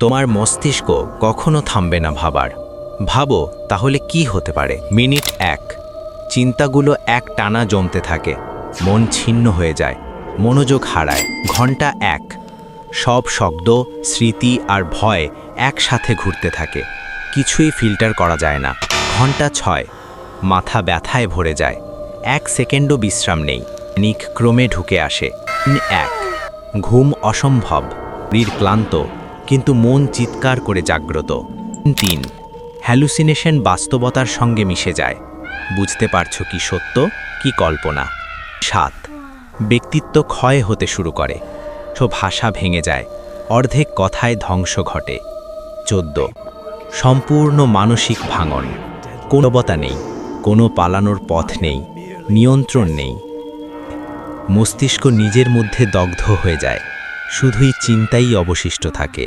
তোমার মস্তিষ্ক কখনো থামবে না ভাবার। ভাবো তাহলে কি হতে পারে। মিনিট 1, চিন্তাগুলো এক টানা জমতে থাকে, মন ছিন্ন হয়ে যায়, মনোযোগ হারায়। ঘন্টা 1, সব শব্দ, স্মৃতি আর ভয় একসাথে ঘুরতে থাকে, কিছুই ফিল্টার করা যায় না। ঘন্টা 6, মাথা ব্যথায় ভরে যায়, 1 সেকেন্ডও বিশ্রাম নেই, নিক ক্রমে ঢুকে আসে। 1, ঘুম অসম্ভব, শরীর ক্লান্ত কিন্তু মন চিৎকার করে জাগ্রত। 3, হ্যালুসিনেশন বাস্তবতার সঙ্গে মিশে যায়, বুঝতে পারছো কি সত্য কি কল্পনা। 7, ব্যক্তিত্ব ক্ষয় হতে শুরু করে, সব ভাষা ভেঙে যায়, অর্ধেক কথায় ধ্বংস ঘটে। 14, সম্পূর্ণ মানসিক ভাঙন, কোনো বতা নেই, কোনো পালানোর পথ নেই, নিয়ন্ত্রণ নেই। মস্তিষ্ক নিজের মধ্যে দগ্ধ হয়ে যায়, শুধুই চিন্তাই অবশিষ্ট থাকে।